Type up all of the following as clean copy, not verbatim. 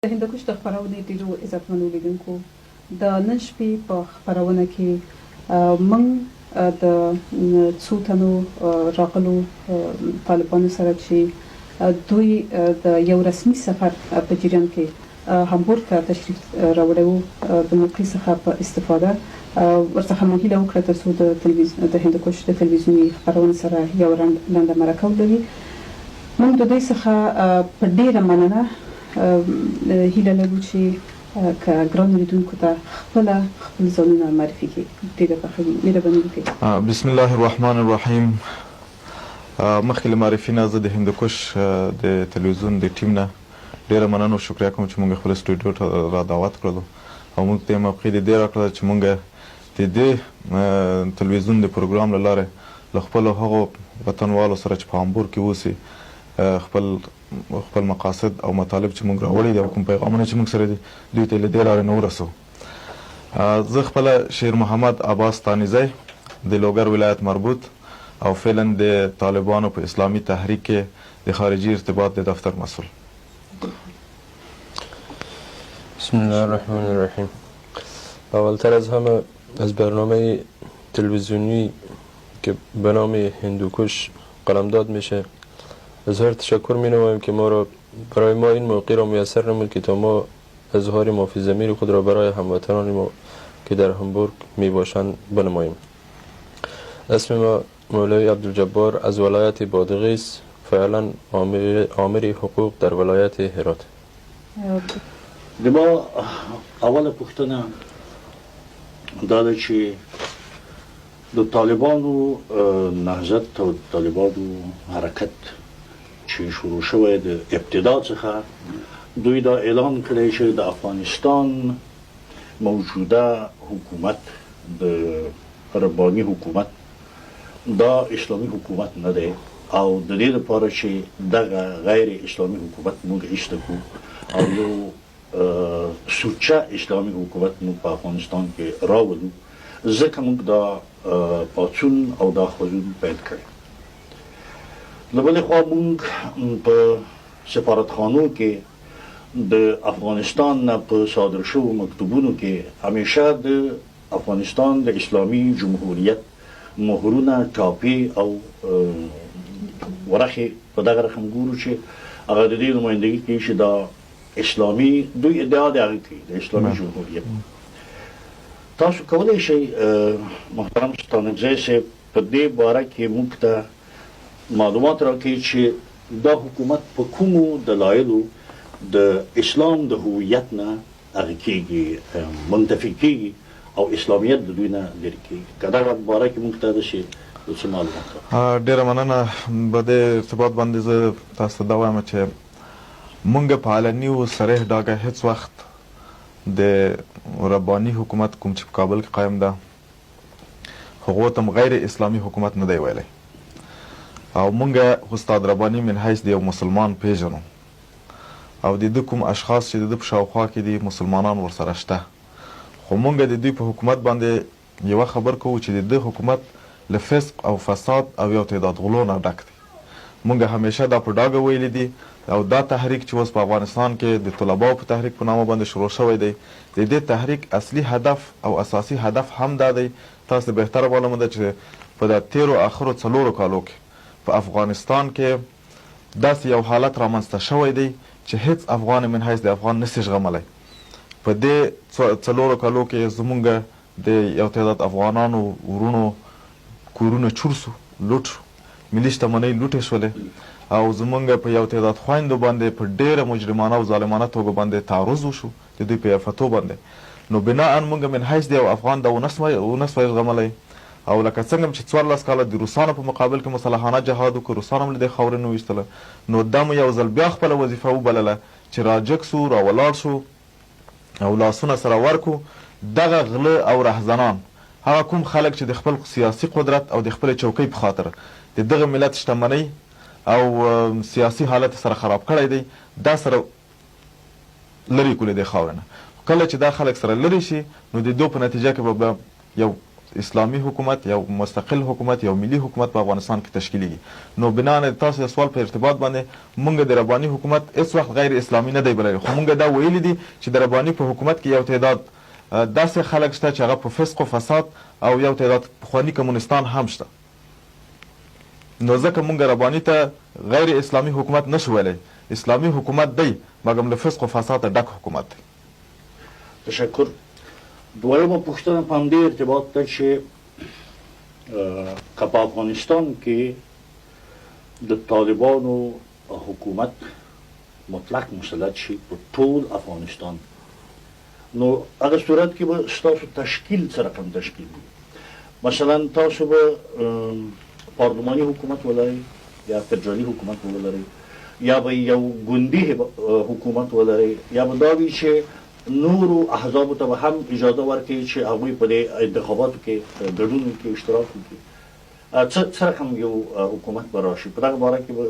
د هندوکش د خپرونې ډېرو عزتمنو لیدونکو د نن شپې په خپرونه کې موږ د څو تنو راغلو طالبانو سره چې دوی د یو رسمي سفر په جریان کې هامبورګ ته تشریف راوړی و د موقع څخه په استفاده ورڅخه مو هیله وکړه تر څو د هندوکش د تلویزیوني خپرونې سره یو لنډه مرکه ولري. موږ د دوی څخه په ډېره مننه هیله لرو چې که ګرانو لیدونکو ته خپل ځانونه معرفي کړي. ډېره مهرباني وکړئ. بسم الله الرحمن الرحیم. مخکې له معرفي نه زه د هندوکش د تلویزیون د ټیم نه ډېره مننه او شکریه کوم چې موږ خپل سټوډیو ته را دعوت کړلو او موږ ته یې موقع د دې راکړه چې موږ د دې تلویزیون د پروګرام له لارې له خپلو هغو وطنوالو سره چې په هامبورګ کې اوسي خپل مقاصد او مطالب چې موږ راوړي دي او کوم پیغامونه چې موږ سره دي دوی ته له دې لارې نه ورسو. زه خپله شیر محمد عباس تانیزی د لوګر ولایت مربوط او فعلا د طالبانو په اسلامی تحریک کې د خارجي ارتباط د دفتر مسئول. بسم الله الرحمن الرحیم. اولتر از همه از برنامه تلویزیونی که به نام هندوکش قلمداد میشه اظهار تشکر می نماییم که برای ما این موقع را میسر نمود که تا ما اظهار مافی ضمیر خود را برای هموطنان ما که در هامبورگ می باشند بنماییم. اسم ما مولوی عبدالجبار از ولایت بادغیس فعلا آمر حقوق در ولایت هرات. ما اول پختنه داده چې د طالبانو نهضت او طالبانو حرکت چې شروع شوی د ابتدا څخه دوی دا اعلان کړی چې د افغانستان موجوده حکومت د رباني حکومت دا اسلامي حکومت نه دی او د دې لپاره چې دغه غیر اسلامي حکومت موږ ایسته کړو او یو سوچه اسلامي حکومت موږ په افغانستان کې راولو ځکه موږ دا پاڅون او دا خوځون پیل کړی. له بلې خوا موږ په سفارتخانو کې د افغانستان نه په صادر شوو مکتوبونو کې همیشه د افغانستان د اسلامي جمهوریت مهرونه چاپي او ورخې په دغه رقم ګورو چې هغه د دې نمایندګي کوي چې دا اسلامي دوی ادعا د هغې کوي د اسلامي جمهوریت. تاسو کولی شئ محترم ستانکزی صاحب په دې باره کې موږ ته معلومات راکړي چې دا حکومت په کومو دلایلو د اسلام د هویت نه هغه کېږي منتفي کېږي او اسلامیت د دوی نه لرې کېږي. که دغه باره کې موږ ته داسې څه معلومات راکړي. ډېره مننه. په دې ارتباط باندې زه تاسو ته دا وایم چې موږ په علني او صریح ډاګه هېڅ وخت د رباني حکومت کوم چې په کابل کې قایم ده هغو ته غیر اسلامي حکومت نه دی ویلی او موږ استاد رباني من حیث د یو مسلمان پیژنو او د ده کوم اشخاص چې د ده په شاوخوا کې دي مسلمانان ورسره شته خو موږ د دوی په حکومت باندې یوه خبر کوو چې د ده حکومت له فسق او فساد او یو تعداد غلو نه ډک دی. موږ همیشه دا په ډاګه ویلي دي او دا تحریک چې اوس په افغانستان کې د طلباو په تحریک په نامه باندې شروع شوی دی د دې تحریک اصلي هدف او اساسي هدف هم دا دی. تاسو بهتره معلومه ده چې په د تیرو اخرو 4 کالو کې په افغانستان کې داسې یو حالت رامنځته شوی دی چې هیڅ افغان من حیث د افغان نسي زغملی. په دې 4 کالو کې زمونږ د یو تعداد افغانانو ورونو کورونه چور سو، لوټ شو، ملي شتمنۍ لوټې شولې او زمونږ په یو تعداد خویندو باندې په ډېره مجرمانه او ظالمانه توګه باندې تعرض وشو د دوی په یرفتو باندې. نو بناء موږ من حیث د یو افغان دا ونسوی زغملی او لکه څنګه چې 14 کاله د روسانو په مقابل کې مسلحانه جهاد وکړو، روسان هم له دې خاورې نه ویستله، نو دا مو یو ځل بیا خپله وظیفه وبلله چې راجګ سو راولاړ شو او لاسونه سره ورکو دغه غله او رهزنان هغه کوم خلک چې د خپل سیاسي قدرت او د خپلې چوکۍ په خاطر د دغه ملت شتمنۍ او سیاسي حالت سره خراب کړی دی دا سره لرې کولې د خاورې نه. کله چې دا خلک سره لرې شي نو د دو په نتیجه کې به یو اسلامي حکومت، یو مستقل حکومت، یو ملي حکومت په افغانستان کې تشکیلیږي. نو بنا نه تاسو د سوال په ارتباط باندې مونږ د رباني حکومت هیڅ وخت غیر اسلامي نه دی بللی، خو مونږ دا ویلي دي چې د رباني په حکومت کې یو تعداد داسې خلک شته چې هغه په فسق و فساد او یو تعداد پخواني کمونستان هم شته. نو ځکه مونږ رباني ته غیر اسلامي حکومت نشو ویلی، اسلامي حکومت دی مګم له فسق و فساد ډک حکومت دی. تشکر. دویمه پوښتنه په همدې ارتباط ده چې که په افغانستان کې د طالبانو حکومت مطلق مسلط شي په ټول افغانستان، نو هغه صورت کې به ستاسو تشکیل څه رقم تشکیل وي؟ مثلا تاسو به پارلماني حکومت ولرئ یا فدرالي حکومت ولرئ یا به یو ګوندي حکومت ولرئ یا به دا وي چې نورو احزابو ته به هم اجازه ورکړي چې هغوی په دې انتخاباتو کې ګډون وکړي، اشتراک وکړي. څه رقم یو حکومت به راشي؟ په دغه باره کې به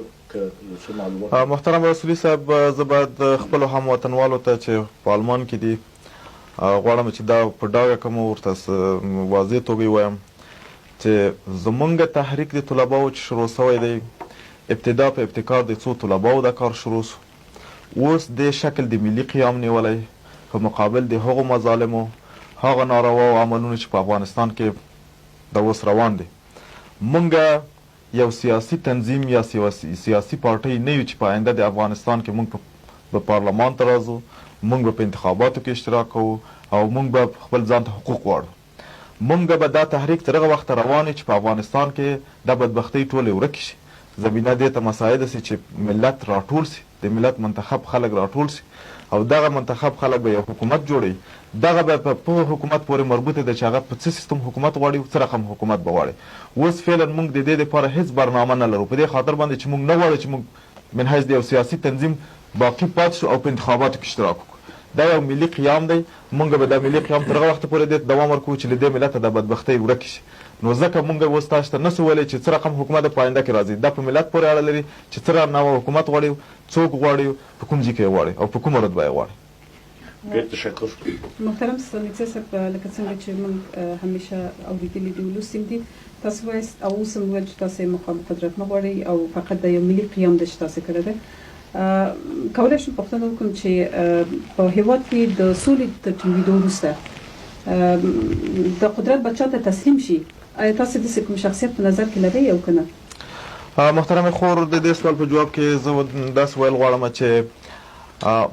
څه معلومات؟ محترم رسولي صاحب، زه باید خپلو هموطنوالو ته چې په آلمان کې دي غواړم چې دا په ډاګه کوم ورته واضح توګه ووایم چې زمونږ تحریک د طلباو چې شروع سوی دی، ابتدا په ابتکار د څو طلباو دا کار شروع سو، اوس د شکل د ملي قیام نیولی په مقابل د هغو مظالمو، هغه نارواو عملونو چې په افغانستان کې د اوس روان دي. مونږ یو سیاسي تنظیم یا سیاسي پارټۍ نه یو چې په آینده د افغانستان کې مونږ په پارلمان ته راځو، مونږ به په انتخاباتو کې اشتراک کوو او مونږ به خپل ځان ته حقوق غواړو. مونږ به دا تحریک تر هغه وخته روان چې په افغانستان کې د بدبختۍ ټولې ورکې شي، زمینه دې ته مساعده سي چې ملت راټول سي، د ملت منتخب خلک راټول سي او دغه منتخب خلک به یو حکومت جوړوي. دغه به په حکومت پورې مربوطه ده چې هغه په څه سیستم حکومت غواړي او څه رقم حکومت به غواړي. اوس فعلا موږ د دې لپاره هیڅ برنامه نه لرو، په دې خاطر باندې چې موږ نه غواړو چې موږ من حیث د یو سیاسي تنظیم باقي پاتې شو او په انتخاباتو کې اشتراک وکړو. دا یو ملي قیام دی، موږ به دا ملي قیام تر هغه وخته پورې دې دوام ورکوو چې له دې ملته د بدبختۍ ورکې شي. نو ځکه موږ اوس تاسو ته نسو ویلی چې څه رقم حکومت په آینده کې راځي، دا په ملت پورې اړه لري چې څه نوع حکومت غواړي، څوک غواړي، په کوم ځای کې یې غواړي او په کومه رتبه یې غواړي. تشکر. محترم سیاسي صاحب، لکه څنګه چې موږ همیشه اورېدلي دي ولوستیم دي، تاسو وایست او اوس هم ویل چې تاسو مخالف قدرت نه غواړئ او فقط د یو ملي قیام دی چې تاسو کړی دی. کولی شم پوښتنه وکړم چې په هېواد کې د سولې تر ټینګېدو وروسته د قدرت به چا ته تسلیم شي، آیا تاسو داسې کوم شخصیت په نظر کې لرئ او که نه؟ محترم خور، د دې سوال په جواب کې زه داسې ویل غواړم چې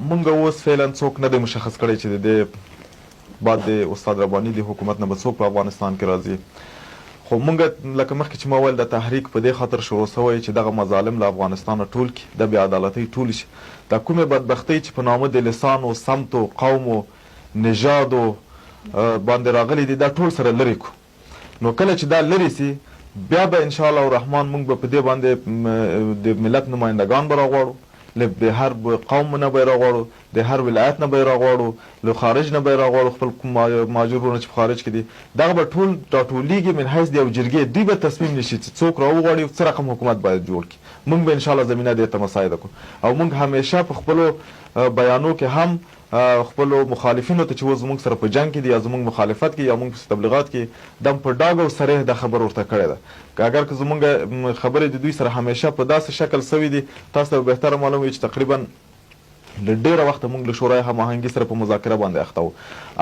مونږ اوس فعلا څوک نه دی مشخص کړی چې د دې بعد د استاد رباني د حکومت نه به څوک په افغانستان کې راځي. خو مونږ لکه مخکې چې ما ویل د تحریک په دې خاطر شروع سوی چې دغه مظالم له افغانستانه ټول کړي، د بې عدالتۍ ټول شي، دا کومې بدبختۍ چې په نامه د لسانو، سمتو، قومو، نژادو باندې راغلي دي، دا ټول سره لرې کړو. نو کله چې دا لرې سي بیا به انشاءالله الرحمن مونږ به په دې باندې د ملت نمایندګان به راغواړو، د هر قوم نه به یې راغواړو، د هر ولایت نه به یې راغواړو، له خارج نه به یې راغواړو، خپل کوم مهاجر وروڼه چې په خارج کې دي دغه به ټول راټولېږي من حیث د یو جرګې، دوی به تصمیم نیسي چې څوک راوغواړي څه رقم حکومت باید جوړ کړي. موږ به انشاءالله زمینه دې ته مساعده کړو او موږ همیشه په خپلو بیانو کې هم خپلو مخالفینو ته چې اوس زموږ سره په جنګ کې دي یا زموږ مخالفت کې یا موږ په تبلیغات کې دم په ډاګ او صریح دا خبر ورته کړې ده. که اگر که زموږ خبرې د دوی سره همیشه په داسې شکل سوي دي، تاسو ته بهتره معلوم وي چې تقریبا له ډېره وخته موږ له شورای هماهنګي سره په مذاکره باندې اخته وو،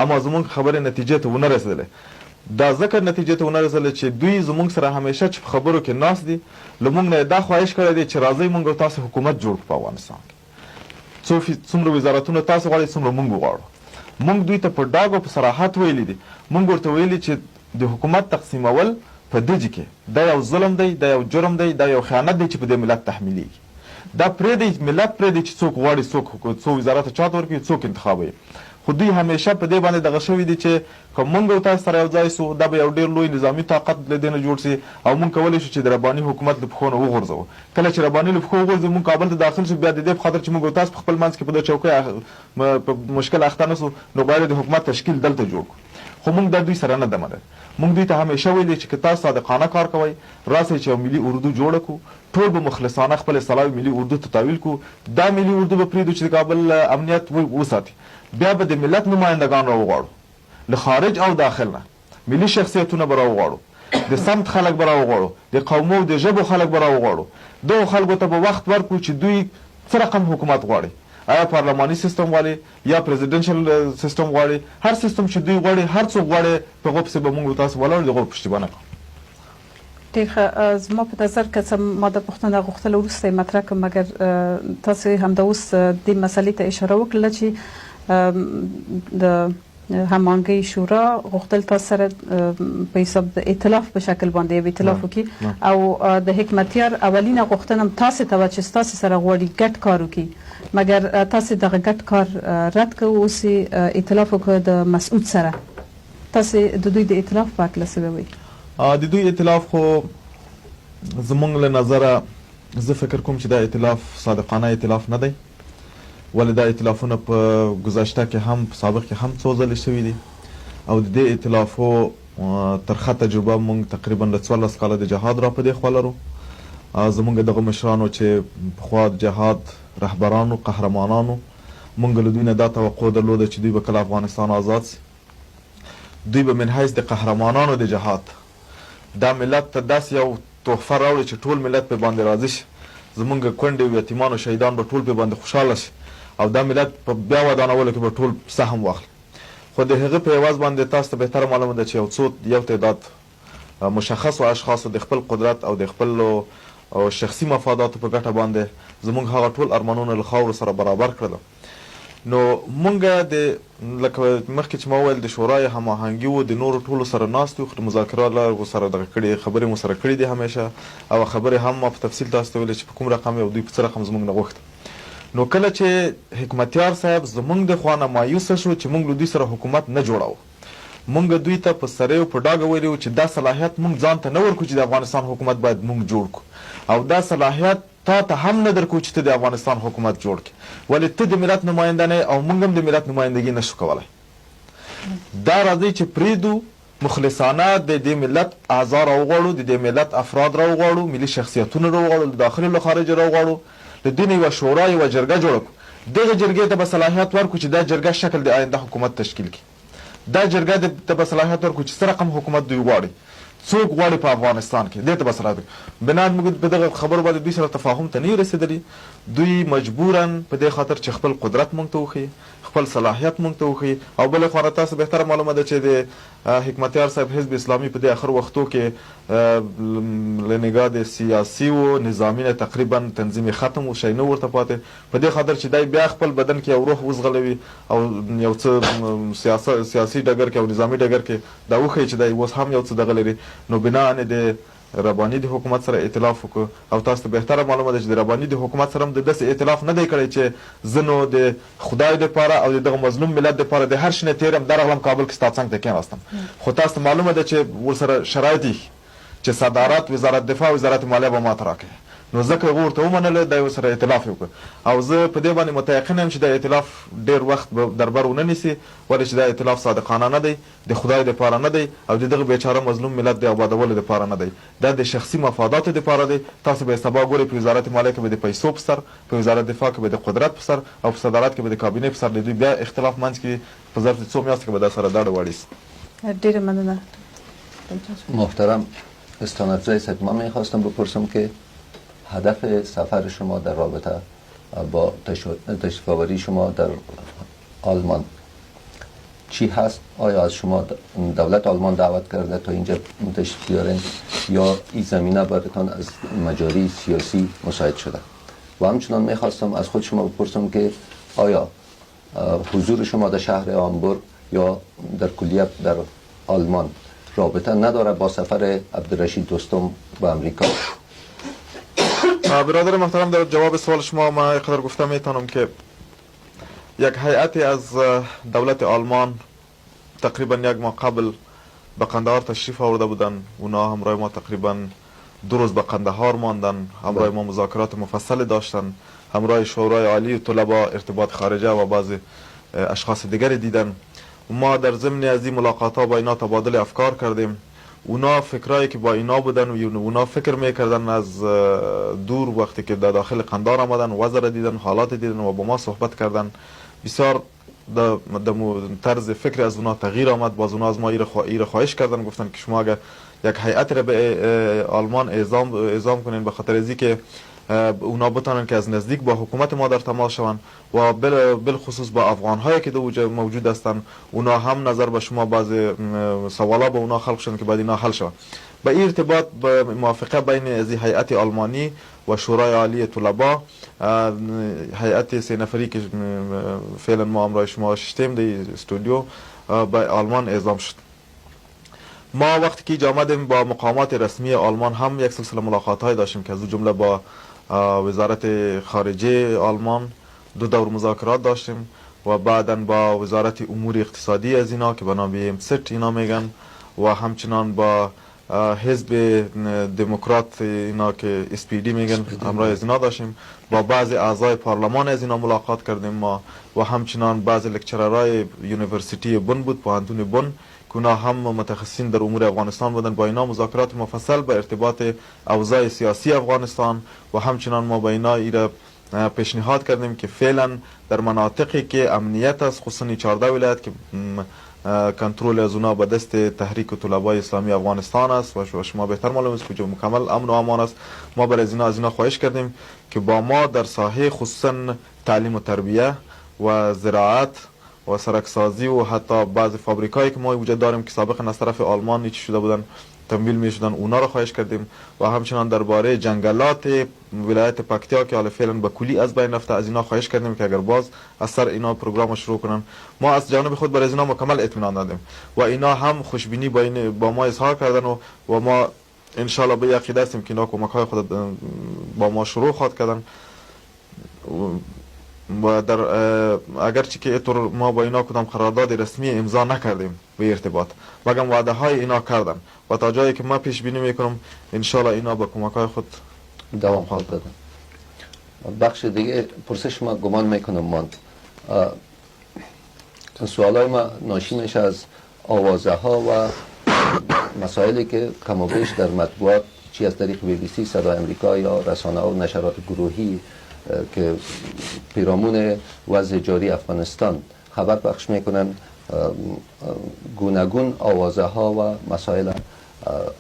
اما زموږ خبرې نتیجې ته ونه رسېدلې. دا ځکه نتیجې ته ونه رسېدلې چې دوی زموږ سره همیشه چې په خبرو کې ناست دي، له موږ نه دا خواهش کړی دی چې راځئ موږ او تاسو حکومت جوړ کړو په افغانستان کې. څومره وزارتونه تاسو غواړئ څومره موږ غواړو. موږ دوی ته په ډاګ او په صراحت ویلي دي، موږ ورته ویلي چې د حکومت تقسیمول په دجې کې دا یو ظلم دی، دا یو جرم دی، دا یو خیانت دی چې په دې ملت تحمیلیږي. دا پرېږدئ ملت پرېږدئ چې څوک غواړي څو وزارت چاته ورکوي، څوک انتخابوي. خو دوی همیشه په دې باندې دغه شوي دي چې که موږ او تاسو سره یو ځای سو دا به یو ډېر لوی نظامي طاقت له دې نه جوړ سي او موږ کولی شو چې د رباني حکومت له پښو نه وغورځوو. کله چې رباني له پښو وغورځوو موږ کابل ته داخل شو، بیا د دې په خاطر چې موږ او تاسو په خپل منځ کې په دې چوکۍ په مشکل اخته نه سو، نو باید د حکومت تشکیل دلته جوړ کړو. خو موږ دا دوی سره نه ده منل. موږ دوی ته همیشه ویلي چې که تاسو صادقانه کار کوئ راسئ چې یو ملي اردو جوړه کړو، ټول به مخلصانه خپل اصطلاحي ملي اردو ته تاویل کړو. دا ملي اردو به پرېږدو چې د کابل امنیت وساتي. بیا به د ملت نمایندګان راوغواړو له خارج او داخل نه، ملي شخصیتونه به راوغواړو، د سمت خلک به راوغواړو، د قومو او د ژبو خلک به راوغواړو. دغو خلکو ته به وخت ورکړو چې دوی څه رقم حکومت غواړي، آیا پارلماني سیستم غواړي یا پریزیدنشل سیستم غواړي. هر سیستم چې دوی غواړي، هر څوک غواړي، په هغو پسې به موږ تاسو ولاړ دغو پشتیبانه کړو. ډېر ښه. زما په نظر که څه ما د پوښتنه غوښتله وروسته یې مطرح کړم، مګر تاسې همدا اوس دې مسلې ته اشاره وکړله چې د هماهنګۍ شورا غوښتل تاسو سره په حساب د ائتلاف په شکل باندې یو ائتلاف وکړي، او د حکمتیار اولینه غوښتنه هم تاسې ته وه چې ستاسې سره غواړي ګډ کار وکړي، مګر تاسې دغه ګډ کار رد کړ، اوس یې ائتلاف وکړ د مسعود سره. تاسې د دوی د ائتلاف په هکله څه به وایي؟ د دوی ائتلاف خو زمونږ له نظره زه فکر کوم چې دا ائتلاف صادقانه ائتلاف نه دی، ولې دا ائتلافونه په گذشته کې هم په سابق کې هم څو ځلې شوي دي، او د دې ائتلافو ترخه تجربه مونږ تقریبا له 14 کاله د جهاد را په دې خوا لرو. زمونږ دغه مشرانو چې پخوا د جهاد رهبرانو قهرمانانو، مونږ له دوی نه دا توقع درلوده چې دوی به کله افغانستان آزاد سي، دوی به من حیث د قهرمانانو د جهاد دا ملت ته داسې یو تحفه راوړي چې ټول ملت په باندې راضي شي، زمونږ کونډې او یتیمان او شهیدان به ټول په باندې خوشحاله شي، او دا ملت په بیا ودانولو کې به ټول سهم واخلي. خو د هغه په عوض باندې تاسو ته بهتره معلومه ده چې یو تعداد مشخصو اشخاصو د خپل قدرت او د خپل شخصي مفاداتو په ګټه باندې زمونږ هغه ټول ارمانونه له خاورو سره برابر کړل. نو مونږ د لکه مخکې چې ما وویل د شورای هماهنګي و، د نورو ټولو سره ناست یو، مذاکرات سره دغه کړي، خبرې مو سره کړي دي همیشه، او خبرې هم ما په تفصیل تاسو ته ویلې چې په کوم رقم او دوی په څه رقم زمونږ نه غوښته. نو کله چې حکمتیار صاحب زمونږ د خوا نه مایوسه شو چې مونږ له دوی سره حکومت نه جوړاو، مونږ دوی ته په سرې او په ډاګه ویلي چې دا صلاحیت مونږ ځان ته نه ورکړو چې د افغانستان حکومت باید مونږ جوړ کړو، او دا صلاحیت تا ته هم نه درکو چې ته د افغانستان حکومت جوړ کړې، ولې ته د ملت نماینده نه او مونږ هم د ملت نمایندګي نشو کولی. دا راځي چې پریږدو مخلصانه د دې ملت اعضا راوغواړو، د دې ملت افراد راوغواړو، ملي شخصیتونه راوغواړو، له داخل او له خارج راوغواړو، د دې نه یوه شورا یوه جرګه جوړه کړو. دغه جرګې ته به صلاحیت ورکړو چې دا جرګه شکل د آینده حکومت تشکیل کړي. دا جرګه ته به صلاحیت ورکړو چې څه رقم حکومت دوی غواړي، څوک غواړي په افغانستان کې، دې ته به صلاحیت بنا موږ په دغه خبرو باندې دوی سره تفاهم ته نه رسېدلي. دوی مجبورا په دې خاطر چې خپل قدرت موږ ته وښیي، خپل صلاحیت موږ ته وښیي، او بلې خوا نه تاسو بهتره معلومه ده چې د حکمتیار صاحب حزب اسلامي په دې اخر وختو کې له نګاه د سیاسي و نظامي نه تقریبا تنظیم ختم و، شی نه ورته پاتې، په دې خاطر چې دی بیا خپل بدن کې یو روح وزغلوي او یو څه سیاسي ډګر کې او نظامي ډګر کې دا وښیي چې دی اوس هم یو څه دغه لري. نو بنا د رباني د حکومت سره ائتلاف وکړو، او تاسو ته بهتره معلومه ده چې د رباني د حکومت سره هم د داسې ائتلاف نه دی کړی چې زه نو د خدای دپاره او د دغه مظلوم ملت دپاره د هر شي نه تېر یم درغلم کابل کې ستا څنګ ته کېناستم، خو تاسو ته معلومه ده چې ورسره شرایط دي چې صدارت، وزارت دفاع، وزارت مالیه به ماته راکوي. نو ځکه هغه ورته ومنله، دا ورسره ائتلاف وکړ، او زه په دې باندې متیقن یم چې دا ائتلاف ډېر وخت به در بر ونه نیسي، ولې چې دا ائتلاف صادقانه نه دی، د خدای دپاره نه دی، او د دغه بیچاره مظلوم ملت د آبادولو دپاره نه دی، دا د شخصي مفاداتو دپاره دی. تاسو به سبا ګورئ په وزارت مالیه کې به د پیسو په سر، په وزارت دفاع کې به د قدرت په سر، او په صدارت کې به د کابینې په سر د دوی بیا اختلاف منځ کې په ظرف د څو میاشتو کې به دا سره داړه واړي. ډېره مننه. محترم استاندزای صاحب، من میخواستم بپرسم که هدف سفر شما در رابطه با تشریف آوری شما در آلمان چی هست؟ آیا از شما دولت آلمان دعوت کرده تا اینجا تشریف بیارین یا این زمینه براتان از مجاری سیاسی مساعد شده؟ و همچنان میخواستم از خود شما بپرسم که آیا حضور شما در شهر هامبورگ یا در کلیه در آلمان رابطه نداره با سفر عبدالرشید دوستم به امریکا؟ برادر محترم، در جواب سوال شما ما قدر گفته میتونم که یک هیئتی از دولت آلمان تقریبا یک ماه قبل به قندهار تشریف آورده بودن. اونا همراه ما تقریبا 2 روز به قندهار ماندن، همراه ما مذاکرات مفصل داشتن، همراه شورای عالی طلبا ارتباط خارجه و بعضی اشخاص دیگری دیدن. ما در ضمن از این ملاقات ها با اینا تبادل افکار کردیم. اونا فکرایی که با اینا بودن و اونا فکر میکردن از دور وقتی که در داخل قندهار آمدن، وضع را دیدن، حالات دیدن و با ما صحبت کردن، بسیار طرز فکر از اونا تغییر آمد. باز اونا از ما ایره خواهش کردن، گفتن که شما اگه یک هیئت را به آلمان اعزام کنین به خاطر از اینکه اونا بتونن که از نزدیک با حکومت ما در تماس شوند و بالخصوص با افغان هایی که در موجود هستند، اونا هم نظر به شما بعض سوالا به اونا خلق شدن که بعد اینا حل شود. به این ارتباط به موافقه بین از هیئت آلمانی و شورای عالی طلبا، هیئت 3 نفری که فعلا ما امرای شما ششتیم در استودیو به آلمان اعزام شد. ما وقتی که اینجا آمدیم با مقامات رسمی آلمان هم یک سلسله ملاقات های داشتیم که از جمله با وزارت خارجه آلمان 2 دور مذاکرات داشتیم و بعدا با وزارت امور اقتصادی از اینا که به نام MZ اینا میگن و همچنان با حزب دموکرات اینا که SPD میگن همراه از اینا داشتیم. با بعضی اعضای پارلمان از اینا ملاقات کردیم ما و همچنان بعضی لکچررای یونیورسیتی بن بود، پوهنتون بن که اونا هم متخصصین در امور افغانستان بودن. با اینا مذاکرات مفصل به ارتباط اوضاع سیاسی افغانستان و همچنان ما با اینا ایره پیشنهاد کردیم که فعلا در مناطقی که امنیت است، خصوصا 14 ولایت که کنترل از اونا به دست تحریک طلبای اسلامی افغانستان است و شما بهتر معلوم است که مکمل امن و امان است، ما برای از اینا خواهش کردیم که با ما در ساحه خصوصا تعلیم و تربیه و زراعت و سرکسازی و حتی بعض فابریکایی که ما وجود داریم که سابقا از طرف آلمان چی شده بودن تمویل می شدن، اونا را خواهش کردیم و همچنان درباره جنگلات ولایت پکتیا که حالا فعلا به کلی از بین رفته از اینا خواهش کردیم که اگر باز از سر اینا پروگرام شروع کنن. ما از جانب خود برای اینا مکمل اطمینان دادیم و اینا هم خوشبینی با ما اظهار کردن و ما ان شاء الله به عقیده هستیم که اینا کمک های خود با ما شروع خواهد کردن و در اگرچه که اینطور ما با اینا کدام قرارداد رسمی امضا نکردیم به ارتباط، مگم وعده های اینا کردن و تا جایی که ما پیش بینی میکنم ان شاء الله اینا با کمک های خود دوام خواهد دادن. بخش دیگه پرسش ما گمان میکنم ماند. سوالای ما ناشی میشه از آوازه ها و مسائلی که کم و بیش در مطبوعات چی از طریق BBC، صدای امریکا یا رسانه ها و نشرات گروهی که پیرامون وضع جاری افغانستان خبر پخش میکنن، گوناگون آوازه ها و مسائل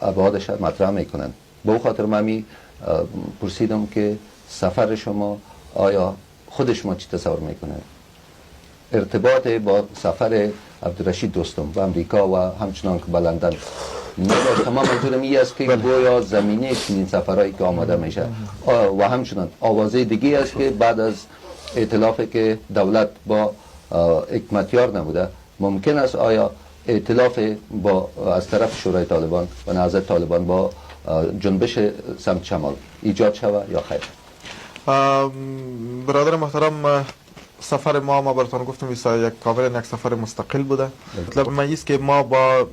ابعادش مطرح میکنن. به اون خاطر من پرسیدم که سفر شما آیا خود شما چی تصور میکنه؟ ارتباط با سفر عبدالرشید دوستم به امریکا و همچنان که به لندن نداشت. تمام منظورم این است که گویا زمینه چنین سفرهایی که آماده میشه و همچنان آوازه دیگه است که بعد از ائتلافی که دولت با حکمتیار نبوده، ممکن است آیا ائتلاف با از طرف شورای طالبان و نهضت طالبان با جنبش سمت شمال ایجاد شود یا خیر؟ برادر محترم، سفر ما براتون گفتم یک کاملا یک سفر مستقل بوده. مطلب من است که ما با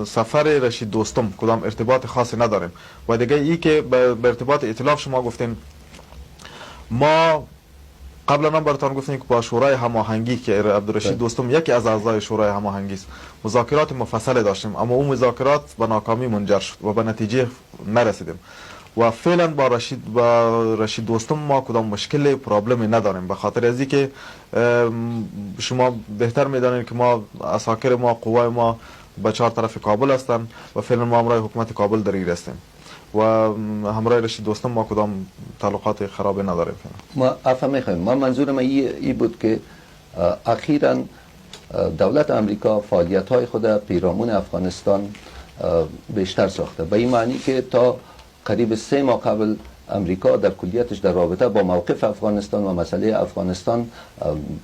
سفر رشید دوستم کدام ارتباط خاصی نداریم و دیگه ای که به ارتباط ائتلاف شما گفتین، ما قبلا هم براتون گفتیم که با شورای هماهنگی که عبدالرشید دوستم یکی از اعضای شورای هماهنگی است مذاکرات مفصل داشتیم، اما اون مذاکرات به ناکامی منجر شد و به نتیجه نرسیدیم و فعلا با رشید دوستم ما کدام مشکل پرابلمی نداریم، به خاطر از اینکه شما بهتر میدانید که ما عساکر ما قوای ما به 4 طرف کابل هستند و فعلا ما همراه حکومت کابل در این هستیم و همراه رشید دوستم ما کدام تعلقات خرابی نداریم. ما عفو میخوایم. ما منظور ما این بود که اخیراً دولت امریکا فعالیت های خود پیرامون افغانستان بیشتر ساخته، به این معنی که تا قریب 3 ماه قبل امریکا در کلیتش در رابطه با موقف افغانستان و مسئله افغانستان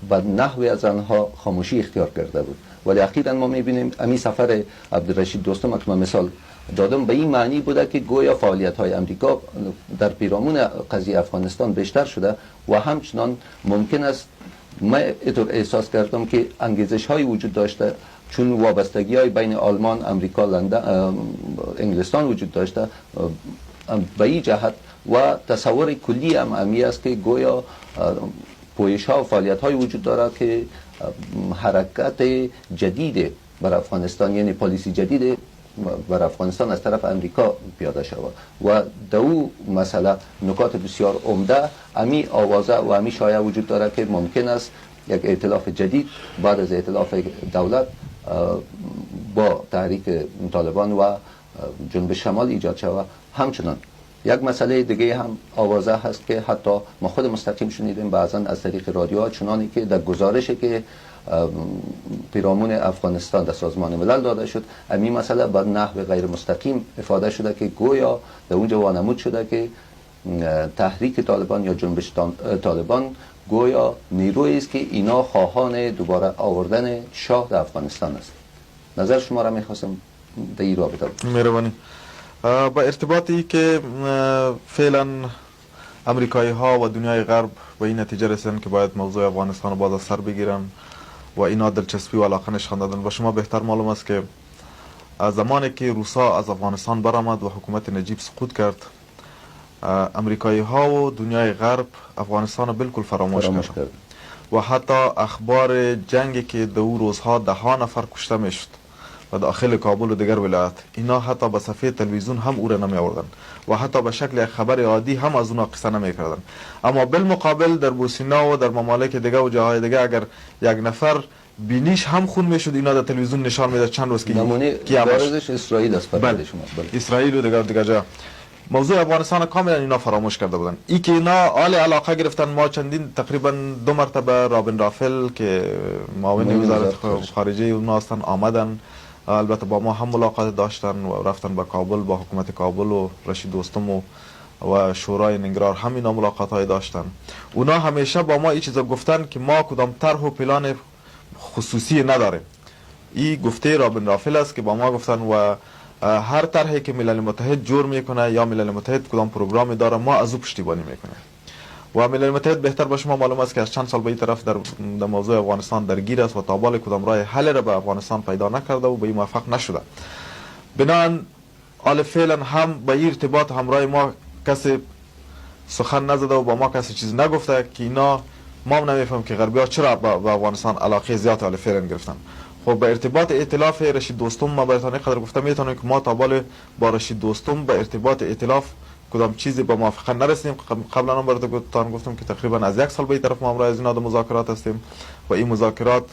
به نحوی از آنها خاموشی اختیار کرده بود، ولی اخیراً ما میبینیم امی سفر عبدالرشید دوستم که من مثال دادم به این معنی بوده که گویا فعالیت های امریکا در پیرامون قضیه افغانستان بیشتر شده و همچنان ممکن است من اینطور احساس کردم که انگیزش های وجود داشته، چون وابستگی های بین آلمان، امریکا، لندن، انگلستان وجود داشته، به این جهت و تصور کلی هم امی است که گویا پویش ها و فعالیت های وجود دارد که حرکت جدید بر افغانستان، یعنی پالیسی جدید بر افغانستان از طرف امریکا پیاده شود و دو مسئله نکات بسیار عمده امی آوازه و امی شایعه وجود دارد که ممکن است یک ائتلاف جدید بعد از ائتلاف دولت با تحریک طالبان و جنوب شمال ایجاد شود. همچنان یک مسئله دیگه هم آوازه هست که حتی ما خود مستقیم شنیدیم بعضا از طریق رادیوها، چنانی که در گزارشی که پیرامون افغانستان در سازمان ملل داده شد همین مسئله با نحو غیر مستقیم افاده شده که گویا در اونجا وانمود شده که تحریک طالبان یا جنبش طالبان گویا نیرویی است که اینا خواهان دوباره آوردن شاه در افغانستان است. نظر شما را میخواستم در این رابطه. مهربانی. با ارتباطی که فعلا امریکایی ها و دنیای غرب به این نتیجه رسیدن که باید موضوع افغانستان رو باز از سر بگیرن و اینا دلچسپی و علاقه نشان دادن. با شما بهتر معلوم است که زمانی که روسا از افغانستان برآمد و حکومت نجیب سقوط کرد، امریکایی ها و دنیای غرب افغانستان رو بالکل فراموش کرد و حتی اخبار جنگی که در اون روزها 10 نفر کشته میشد و داخل کابل و دیگر ولایات، اینا حتی به صفحه تلویزیون هم او را نمی آوردن و حتی به شکل یک خبر عادی هم از اونها قصه نمی کردن. اما بالمقابل در بوسینا و در ممالک دیگه و جاهای دیگه اگر یک نفر بینیش هم خون میشد، اینا در تلویزیون نشان میداد چند روز که نمونه بارزش اسرائیل است. بله. اسرائیل و دیگر جا موضوع افغانستان کاملا اینا فراموش کرده بودن. ای که اینا حال علاقه گرفتن، ما چندین تقریبا 2 مرتبه رابین رافل که معاون وزارت خارجه اونها هستن آمدن، البته با ما هم ملاقات داشتن و رفتن به کابل با حکومت کابل و رشید دوستم و شورای ننگرهار هم اینا ملاقات های داشتن. اونا همیشه با ما این چیزا گفتن که ما کدام طرح و پلان خصوصی نداریم. این گفته رابین رافل است که با ما گفتن و هر طرحی که ملل متحد جور میکنه یا ملل متحد کدام پروگرامی داره ما از او پشتیبانی میکنیم. و ملل متحد بهتر به شما معلوم است که از چند سال به این طرف در موضوع افغانستان درگیر است و تا بال کدام راه حل را به افغانستان پیدا نکرده و به این موفق نشده. بنابراین حال فعلا هم به این ارتباط همراه ما کسی سخن نزده و با ما کسی چیز نگفته که اینا ما نمیفهم که غربی ها چرا به افغانستان علاقه زیاد حال فعلا گرفتن. خب به ارتباط ائتلاف رشید دوستم ما براتون قدر گفتم میتونم که ما تا بال با رشید دوستم به ارتباط ائتلاف کدام چیزی به موافقه نرسیدیم. قبلا هم براتون گفتم که تقریبا از 1 سال به این طرف ما همراه از اینا مذاکرات هستیم و این مذاکرات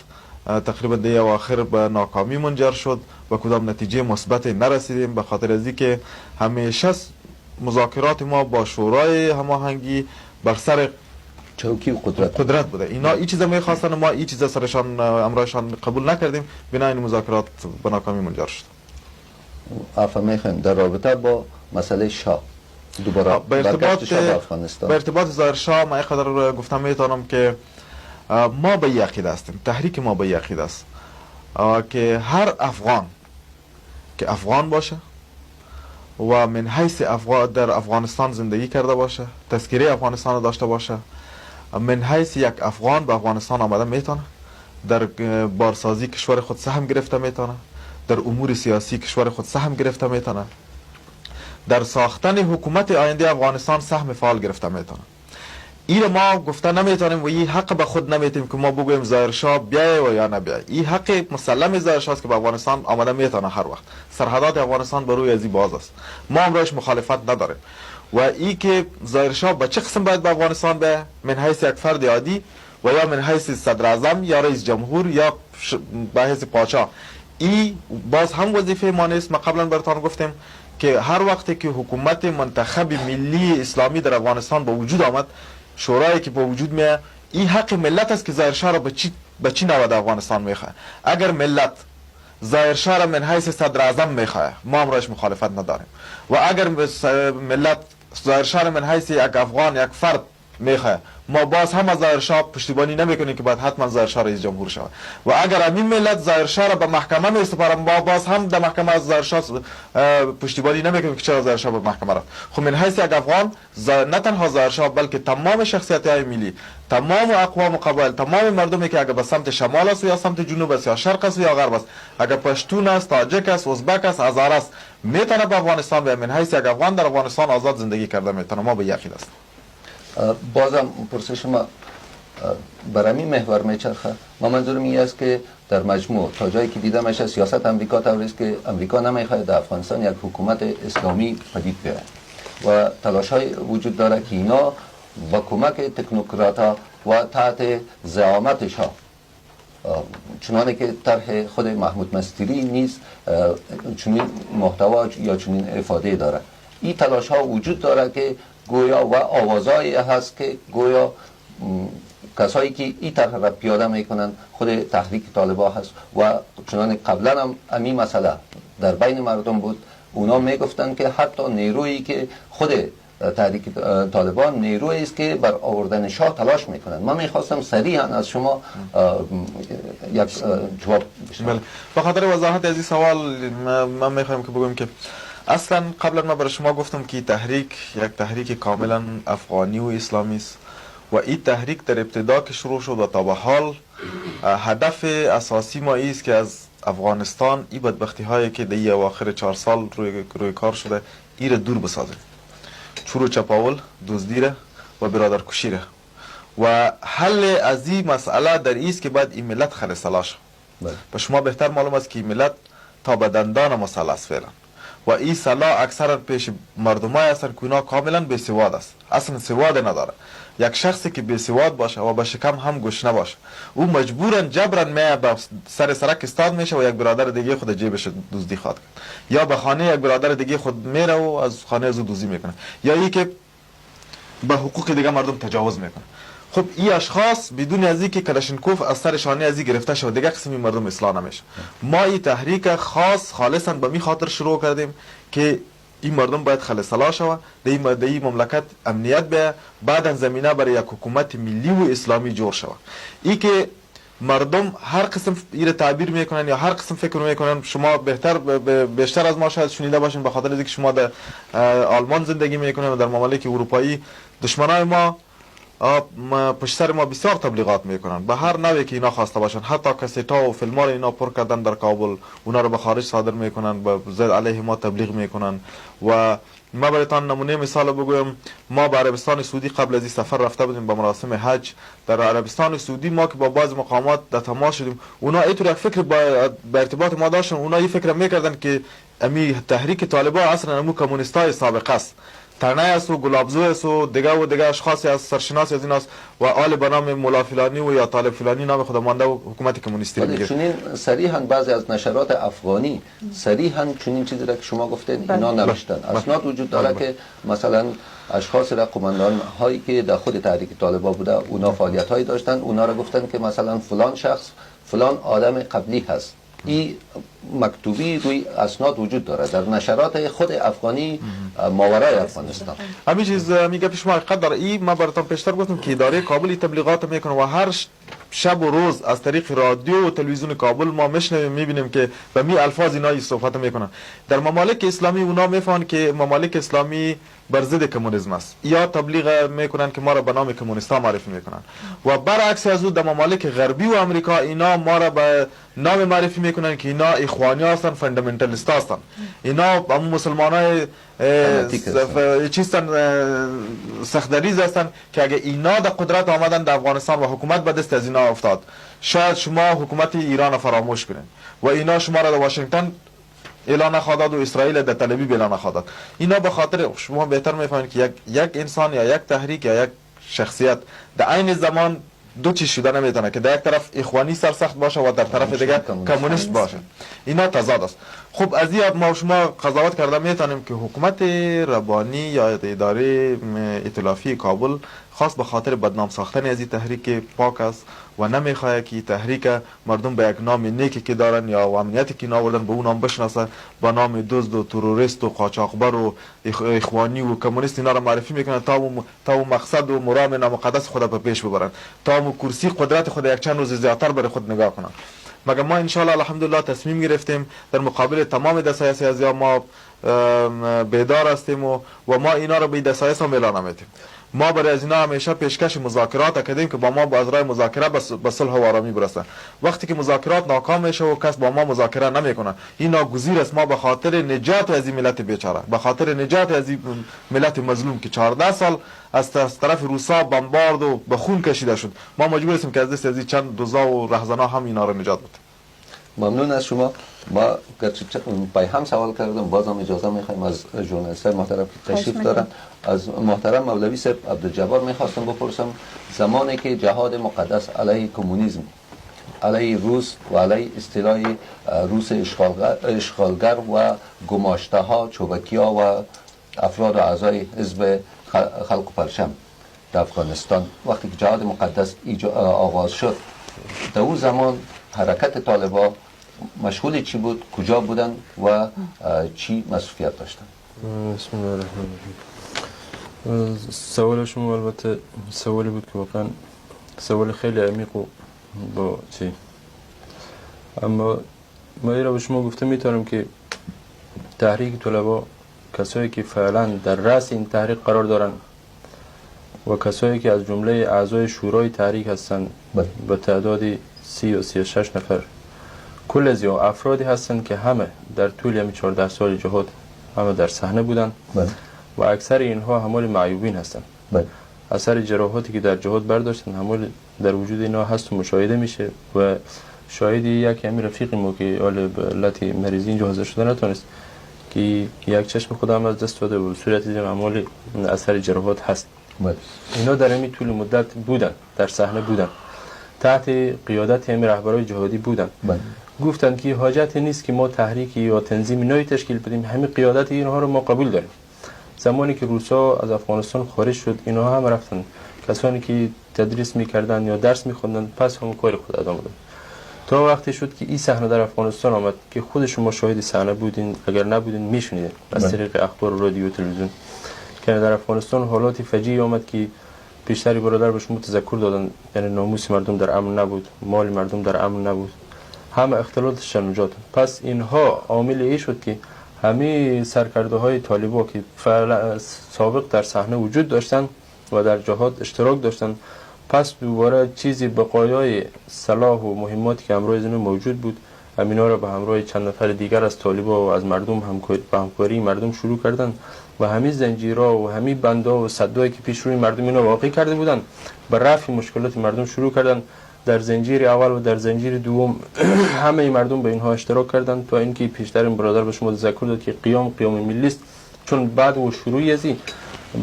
تقریبا در اواخر به ناکامی منجر شد و کدام نتیجه مثبت نرسیدیم، به خاطر از اینکه همیشه مذاکرات ما با شورای هماهنگی بر سر چوکی و قدرت بوده. اینا این چیزا میخواستن، ما این چیزا سرشان امرشان قبول نکردیم، بنابراین مذاکرات به ناکامی منجر شد. عفوا میخوایم در رابطه با مسئله شاه دوباره به ارتباط ظاهر شاه ما اینقدر گفتم میتونم که ما به یک عقیده هستیم، تحریک ما به یک عقیده است که هر افغان که افغان باشه و من حیث در افغانستان زندگی کرده باشه، تذکره افغانستان رو داشته باشه، من حیث یک افغان به افغانستان آمده میتونه در بارسازی کشور خود سهم گرفته میتونه، در امور سیاسی کشور خود سهم گرفته میتونه، در ساختن حکومت آینده افغانستان سهم فعال گرفته میتونه. این ما گفته نمیتونیم و این حق به خود نمیتیم که ما بگویم ظاهر شاه بیای و یا نبیای. این حق مسلم ظاهر شاه است که به افغانستان آمده میتونه هر وقت. سرحدات افغانستان بر روی ازی باز است، ما هم روش مخالفت نداریم. و این که ظاهر شاه به چه قسم باید به افغانستان بیای، من حیث یک فرد عادی و یا من حیث صدر اعظم یا رئیس جمهور یا به حیث پادشاه، این باز هم وظیفه ما نیست. ما قبلا براتون گفتیم که هر وقتی که حکومت منتخب ملی اسلامی در افغانستان به وجود آمد، شورایی که به وجود میاد، این حق ملت است که ظاهر شاه را به چی نوع در افغانستان میخواه. اگر ملت ظاهر شاه را من حیث صدر اعظم میخواه، ما هم راش مخالفت نداریم. و اگر ملت ظاهر شاه را من حیث یک افغان یک فرد میخواه، ما باز هم از ظاهر شاه پشتیبانی نمیکنیم که باید حتما ظاهر شاه رئیس جمهور شود. و اگر همین ملت ظاهر شاه را به محکمه میسپاره، ما باز هم در محکمه از ظاهر شاه پشتیبانی نمیکنیم که چرا ظاهر شاه به محکمه رفت. خب من حیث یک افغان نه تنها ظاهر شاه بلکه تمام شخصیت‌های ملی، تمام اقوام و قبایل، تمام مردمی که اگر به سمت شمال است یا سمت جنوب است یا شرق است یا غرب است، اگر پشتون است، تاجک است، ازبک است، هزار است، میتونه به افغانستان بیاد. من حیث یک افغان در افغانستان آزاد زندگی کرده میتونه. ما به یقین است. بازم پرسش ما برای این محور میچرخه. ما منظورم این است که در مجموع تا جایی که دیده میشه سیاست امریکا طوری است که امریکا نمیخواد در افغانستان یک حکومت اسلامی پدید بیاید و تلاش های وجود داره که اینا با کمک تکنوکرات ها و تحت زعامتش ها، چنانه که طرح خود محمود مستیری نیز چنین محتوا یا چنین افاده داره. این تلاش ها وجود داره که گویا و آوازهایی هست که گویا کسایی که این طرح را پیاده میکنن خود تحریک طالبا هست و چنانه قبلا هم امی مسئله در بین مردم بود، اونا میگفتن که حتی نیرویی که خود تحریک طالبان نیرویی است که بر آوردن شاه تلاش میکنن. من میخواستم صریحا از شما یک جواب بشنوم. به خاطر وضاحت از این سوال من میخوایم که بگم که اصلا قبلا من برای شما گفتم که تحریک یک تحریک کاملا افغانی و اسلامی است و این تحریک در ابتدا که شروع شد و تا به حال هدف اساسی ما است که از افغانستان این بدبختی هایی که در اواخر 4 سال روی کار شده ای را دور بسازه، چور و چپاول، دزدیره و برادرکشیره و حل از این مسئله در ایست که باید این ملت خلصلا شه. به شما بهتر معلوم است که این ملت تا به دندان مسئله است فعلا و این سلاح اکثرا پیش مردمای هستن که اونا کاملا بی‌سواد است، اصلا سواد نداره. یک شخصی که بی‌سواد باشه و به شکم هم گشنه باشه او مجبورن جبران می به سر سرک استاد میشه و یک برادر دیگه خود جیبش دزدی خواهد کرد، یا به خانه یک برادر دیگه خود میره و از خانه از او دزدی میکنه، یا ای که به حقوق دیگه مردم تجاوز میکنه. خب این اشخاص بدون از اینکه کلاشینکوف از سر شانه از این گرفته شود دیگه قسمی مردم اصلاح نمیشه. ما این تحریک خالصا به می خاطر شروع کردیم که این مردم باید خلصلا شود، در این مملکت امنیت بیاید، بعدا زمینه برای یک حکومت ملی و اسلامی جور شود. این که مردم هر قسم ایره تعبیر میکنن یا هر قسم فکر میکنن، شما بیشتر از ما شاید شنیده باشین به خاطر اینکه شما در آلمان زندگی میکنین و در ممالک اروپایی دشمنای ما پشت سر ما بسیار تبلیغات میکنن به هر نوعی که اینا خواسته باشن، حتی کسیتا و فیلم ها اینا پر کردن در کابل، اونا رو به خارج صادر میکنن، به ضد علیه ما تبلیغ میکنن. و ما برایتان نمونه مثال بگویم، ما به عربستان سعودی قبل از این سفر رفته بودیم به مراسم حج. در عربستان سعودی ما که با بعض مقامات در تماس شدیم، اونا اینطور یک فکر به ارتباط ما داشتن، اونا این فکر میکردن که امی تحریک طالبان اصلا امو کمونیستای سابق است، ترنه است و گلابزو است و دیگه اشخاصی از سرشناسی از این است و آل به نام مولا فلانی و یا طالب فلانی نام خود مانده و حکومت کمونیستی میگه. چنین صریحا بعضی از نشرات افغانی صریحا چنین چیزی را که شما گفتین اینا نوشتن. اسناد وجود داره که مثلا اشخاص را قماندان هایی که در خود تحریک طالبان بوده اونا فعالیت هایی داشتن، اونا را گفتن که مثلا فلان شخص فلان آدم قبلی هست. این مکتوبی روی اسناد وجود داره در نشرات خود افغانی ماورای افغانستان. همین چیز میگه پیش ما حقیقت داره. این ما براتون پیشتر گفتم که اداره کابل تبلیغات میکنه و هر شب و روز از طریق رادیو و تلویزیون کابل ما میشنویم میبینیم که به می الفاظ اینا صحبت میکنن. در ممالک اسلامی اونا میفهمن که ممالک اسلامی بر ضد کمونیسم است، یا تبلیغ میکنن که ما را به نام کمونیستا معرفی میکنن و برعکس از اون در ممالک غربی و امریکا اینا ما را به نام معرفی میکنن که اینا اخوانی هستن، فاندامنتالیست هستن، اینا هم مسلمانای چیستن سخت‌دریز هستن که اگه اینا در قدرت آمدن در افغانستان و حکومت به دست از اینا افتاد، شاید شما حکومت ایران فراموش کنین و اینا شما را در واشنگتن اعلان خواهد و اسرائیل در تل آویو اعلان خواهد. اینا به خاطر شما بهتر میفهمید که یک انسان یا یک تحریک یا یک شخصیت در عین زمان دو چیز شده نمیتونه که در یک طرف اخوانی سرسخت باشه و در طرف دیگه کمونیست باشه. اینا تضاد است. خب از این ما شما قضاوت کرده میتونیم که حکومت ربانی یا اداره ائتلافی کابل خاص به خاطر بدنام ساختن از این تحریک پاک است و نمیخواد که تحریک مردم به یک نام نیکی که دارن یا امنیتی که ناوردن به اون نام بشناسه، با نام دزد و تروریست و قاچاقبر و اخوانی و کمونیست اینا را معرفی میکنن تا و مقصد و مرام نامقدس خود به پیش ببرن، تا و کرسی قدرت خود یک چند روز زیادتر برای خود نگاه کنن. مگر ما انشاءالله الحمدلله تصمیم گرفتیم در مقابل تمام دستای سیاسی ما بیدار هستیم و ما اینا را به دستای هم اعلان نمیدیم. ما برای از اینا همیشه پیشکش مذاکرات کردیم که با ما با ازرای مذاکره به صلح و آرامی برسن. وقتی که مذاکرات ناکام میشه و کس با ما مذاکره نمیکنه، این ناگزیر است ما به خاطر نجات از این ملت بیچاره، به خاطر نجات از این ملت مظلوم که 14 سال از طرف روسا بمبارد و به خون کشیده شد، ما مجبور هستیم که از دست از چند دوزا و رهزنا هم اینا رو نجات بدیم. ممنون از شما. ما گرچه پای هم سوال کردم، بازم اجازه میخوایم از ژورنالیست‌های محترم که تشریف دارن. از محترم مولوی صاحب عبدالجبار میخواستم بپرسم زمانی که جهاد مقدس علیه کمونیسم، علیه روس و علیه اصطلاح روس اشغالگر و گماشته ها، چوبکی ها و افراد و اعضای حزب خلق و پرچم در افغانستان، وقتی که جهاد مقدس آغاز شد، در اون زمان حرکت طالبان مشغول چی بود؟ کجا بودن و چی مسئولیت داشتن؟ بسم الله الرحمن الرحیم. سوال شما البته سوالی بود که واقعا سوال خیلی عمیق و با چی، اما ما را به شما گفته میتونم که تحریک طلبا، کسایی که فعلا در رأس این تحریک قرار دارن و کسایی که از جمله اعضای شورای تحریک هستند به تعدادی 30 و 36 نفر، کل از یا افرادی هستند که همه در طول همین 14 سال جهاد همه در صحنه بودن و اکثر اینها حمال معیوبین هستند. اثر جراحاتی که در جهاد برداشتن حمال در وجود اینها هست و مشاهده میشه و شاهدی یک همین رفیق ما که حال به علت مریضی اینجا حاضر شده نتونست که یک چشم خودم از دست داده و صورت دیدم حمال اثر جراحات هست. اینا در همین طول مدت بودن، در صحنه بودن، تحت قیادت همین رهبرای جهادی بودن. گفتن که حاجت نیست که ما تحریکی یا تنظیم نوعی تشکیل بدیم، همین قیادت اینها رو ما قبول داریم. زمانی که روسا از افغانستان خارج شد، اینها هم رفتن، کسانی که تدریس میکردن یا درس میخوندن پس هم کار خود ادامه دادن، تا وقتی شد که این صحنه در افغانستان آمد که خود شما شاهد صحنه بودین، اگر نبودین میشنیدین از طریق اخبار رادیو و تلویزیون که در افغانستان حالات فجیعی آمد که پیشتری برادر به شما تذکر دادن، یعنی ناموس مردم در امن نبود، مال مردم در امن نبود، همه اختلالاتش نجات. پس اینها عامل ای شد که همه سرکرده های طالبان که سابق در صحنه وجود داشتن و در جهاد اشتراک داشتن، پس دوباره چیزی بقایای صلاح و مهماتی که همراه اینو موجود بود، همینا را به همراه چند نفر دیگر از طالبان و از مردم همکاری مردم شروع کردن و همین زنجیرها و همین بندا و صدایی که پیش روی مردم اینا واقع کرده بودن به رفع مشکلات مردم شروع کردن. در زنجیر اول و در زنجیر دوم همه مردم به اینها اشتراک کردن تا اینکه پیشتر این برادر به شما تذکر داد که قیام ملی است، چون بعد و شروع ازی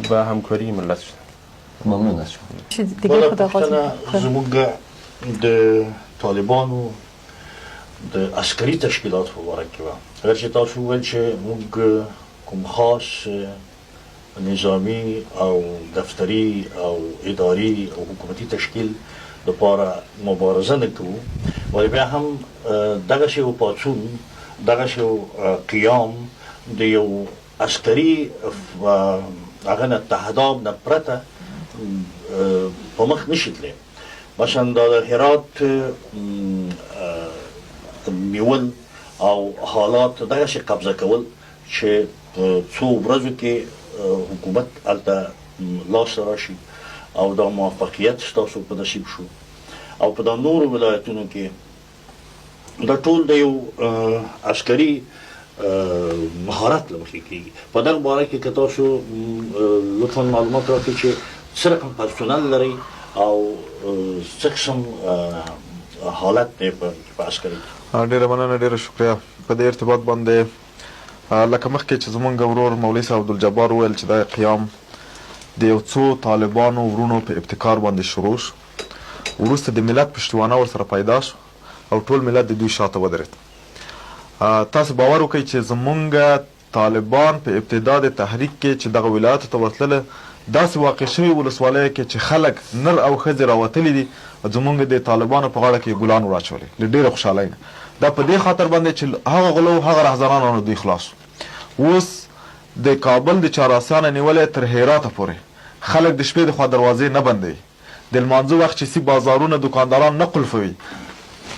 به همکاری ملت شد. ممنون از شما. چیز دیگه خدا خواهد زموږ د طالبانو د عسکري تشکیلات په باره کې وه. اگر چې تاسو وویل چې موږ کوم خاص نظامي او دفتري او اداري او حکومتي تشکیل دپاره مبارزه نه کوو، ولی بیا هم دغسې یو پاڅون، دغسې یو قیام د یو عسکري هغه نه تهداب نه پرته په مخ نشي تللی. مثلا د هرات نیول او حالات دغسې قبضه کول چې څو ورځو کې حکومت هلته لاس راشي او دا موفقیت ستاسو په نصیب شو او په دا نورو ولایتونو کې دا ټول د یو عسکري مهارت له مخې کېږي. په دغه باره کې که تاسو لطفا معلومات راکړئ چې څه رقم پرسونل لرئ او څه قسم حالت دی په عسکري کې. ډېره مننه، ډېره شکریه. په دې ارتباط باندې لکه مخکې چې زمونږ ورور مولوي صاحب عبدالجبار وویل چې دا قیام د یو څو طالبانو ورونو په ابتکار باندې شروع شو، وروسته د ملت پشتوانه ورسره پیدا شو او ټول ملت د دوی شاته ودرېد. تاسو باور وکړئ چې زمونږ طالبان په ابتدا د تحریک کې چې دغه ولایاتو ته ورتلله، داسې واقع شوي ولسوالیو کې چې خلک نر او ښځې راوتلي دي، زمونږ د طالبانو په غاړه کې ګلان وراچولې له ډېرې خوشحالۍ نه. دا په دې خاطر باندې چې هغه غلو هغه رهزنانو دوی خلاص شو. اوس د کابل د چهاراسیانه نیولې تر هراته پورې خلک د شپې د خوا دروازې نه بندوي، د لمانځه وخت چې سي بازارونه دکانداران نه قلفوي،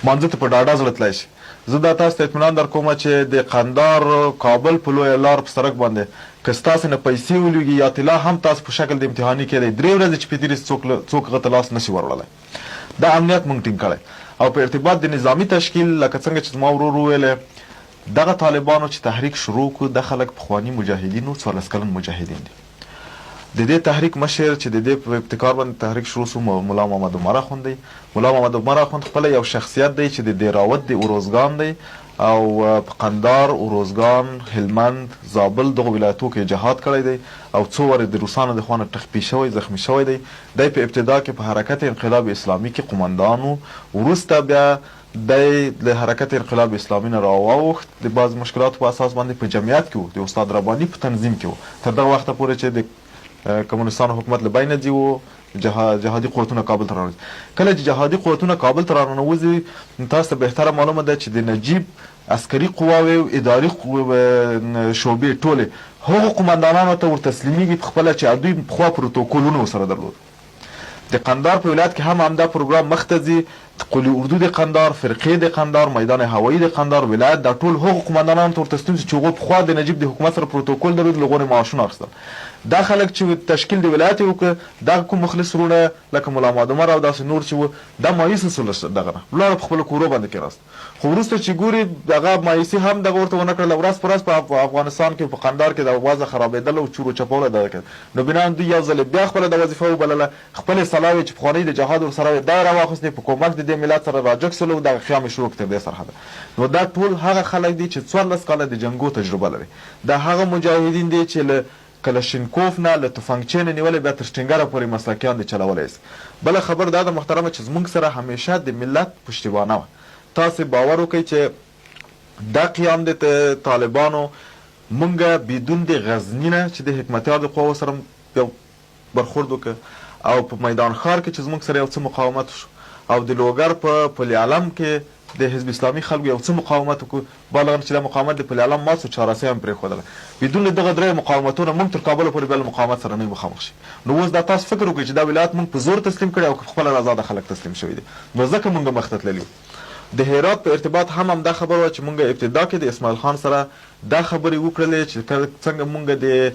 مانځه ته په ډاډه زړه تللی شي. زه دا تاسو ته اطمینان در کومه چې د قندار کابل په لویه لار په سړک باندې که ستاسې نه پیسې ولوېږي یا طلا هم تاسو په شکل د امتحاني کې دی 3 ورځې چې په تېرې څوک هغه ته لاس نشي وروړلی. دا امنیت موږ ټینګ کړی او په ارتباط د نظامي تشکیل لکه څنګه چې زما ورور وویلی، دغه طالبانو چې تحریک شروع کړو د خلک پخواني مجاهدین و 14 کلن مجاهدین دي. د دې تحریک مشر چې د دې په ابتکار باندې تحریک شروع شو مولا محمد عمر اخوند دی. مولا محمد عمر اخوند خپل یو شخصیت دی چې د دیراوت دی اوروزګان دی او په قندار، اوروزګان، هلمند، زابل دغه ولایتو کې جهاد کړی دی او څو وارې د روسانو د خوا نه ټخپي شوی، زخمی شوی دی. دی په ابتدا کې په حرکت انقلاب اسلامي کې قمندان و، وروسته بیا دی د حرکت انقلاب اسلامي نه راواوښت، د بعض مشکلاتو په اساس باندې په جمعیت کې و، د استاد رباني په تنظیم کې و، تر دغه وخته پورې چې د کمونستانو حکومت له بینه ځي و، جهادي قوتونه کابل ته راننوځي. کله چې جهادي قوتونه کابل ته راننوځي، تاسو ته بهتره معلومه ده چې د نجیب عسکري قواوې او اداري شعبې ټولې هغو قمندانانو ته ورتسلیمیږي پخپله چې دوی پخوا پروتوکولونه ورسره درلود. د قندار په ولایت کې هم همدا پروګرام مخته ځي. قلی اردو د قندار، فرقې د قندار، میدان هوایی د قندار ولایت دا ټول هغو قمندانانو ته ورتسلیم چې هغوی پخوا د نجیب د حکومت سره پروتوکول درلود، له هغو نه معاشونه اخیستل. دا خلک چې تشکیل د ولایت یې وکړه، دغه کوم مخلص وروڼه لکه ملا محمد عمر او داسې نور چې وو، دا مایوسه سول دغه نه ولاړه په خپلو کورو باندې کېناست. خو وروسته چې ګوري دغه مایوسي هم دغه ورته ونه کړله. ورځ په ورځ په افغانستان کې په قندار کې د وضع خرابېدله او چور و چپوله دغه کړه. نو بنا دوی یو ځل بیا خپله د وظیفه وبلله، خپلې سلاوې چې پخوانۍ د جهاد ورسره وې دا یې راواخیستې، په کومک د دې ملت سره راجګ سول او دغه خیام یې شروع کړ تر دې سرحده. نو دا ټول هغه خلک دي چې 14 کاله د جنګو تجربه لري. دا هغه مجاهدین دي چې له کلشینکوف نه له توفنګچې نه نیولې بیا تر شټینګره پورې مسلکیان دي چلولی سي. بله خبر دا ده محترمه چې زموږ سره همیشه د ملت پشتیبانه وه. تاسې باور وکئ چې دا قیام د طالبانو مونږ بدون د غزني نه چې د حکمتیار د قواو سره یو برخورد وکړه او په میدان ښار کې چې زموږ سره یو څه مقاومت شو او د لوګر په پل علم کې د حزب اسلامي خلکو یو څه مقاومت وکړو، بالغ چې دا مقاومت د پل علم مات شو، چهاراسي هم پرېښودله. بدون دغه درې مقاومتونه مونږ تر کابله پورې بیا له مقاومت سره نه مخامخ شي. نو اوس دا تاسو فکر وکړئ چې دا ولایت مونږ په زور تسلیم کړی او خپله آزاده خلک تسلیم شوي دي. نو ځکه مونږ مخته تللي وو. د هرات په ارتباط هم همدا خبر وه چې مونږ ابتدا کې د اسماعیل خان سره دا خبرې وکړلې چې څنګه مونږ د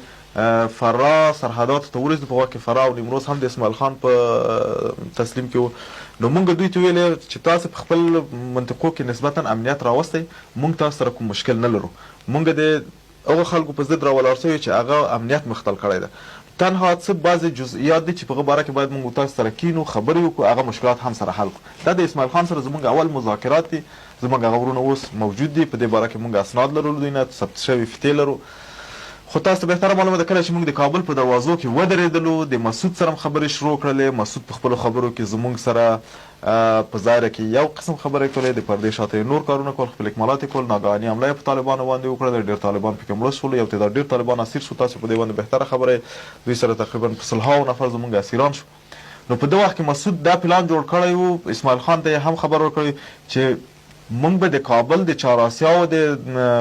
فرا سرحداتو ته ورسېدو، په وخت کې فرا او نیمروز هم د اسماعیل خان په تسلیم کې وو. نو مونږ دوی ته ویلې چې تاسو په خپل منطقو کې نسبتا امنیت راوستی، مونږ تاسو سره کوم مشکل نه لرو. مونږ د هغو خلکو په ضد راولاړ سوي چې هغه امنیت مختل کړی ده. تنها څه بعضې جزئیات دي چې په هغه باره کې باید مونږ تاسو سره کینو، خبرې وکړو، هغه مشکلات هم سره حل کړو. دا د اسماعیل خان سره زموږ اول مذاکرات دي. زموږ هغه وروڼه اوس موجود دي، په دې باره کې مونږ اسناد لرو، دوی نه ثبت شوي فتې لرو. خو تاسو ته بهتره معلومه ده کله چې موږ د کابل په دروازو کې ودرېدلو، د مسعود سره هم خبرې شروع کړلې. مسعود په خپلو خبرو کې زموږ سره په ظاهره کې یو قسم خبرې کولې، د پردې شاته نور کارونه کول، خپل اکمالات یې کول. ناګهاني حمله یې په طالبانو باندې وکړه، ډېر طالبان پکې مړه شول، یو تعداد ډېر طالبان اسیر شو. تاسو په دې باندې بهتره خبره یې، دوی سره تقریبا په سلهاوو نفر زموږ اسیران شو. نو په دې وخت کې مسعود دا پلان جوړ کړی و. اسماعیل خان ته یې هم خبر ورکړی چې مونږ به د کابل د چهاراسیا او د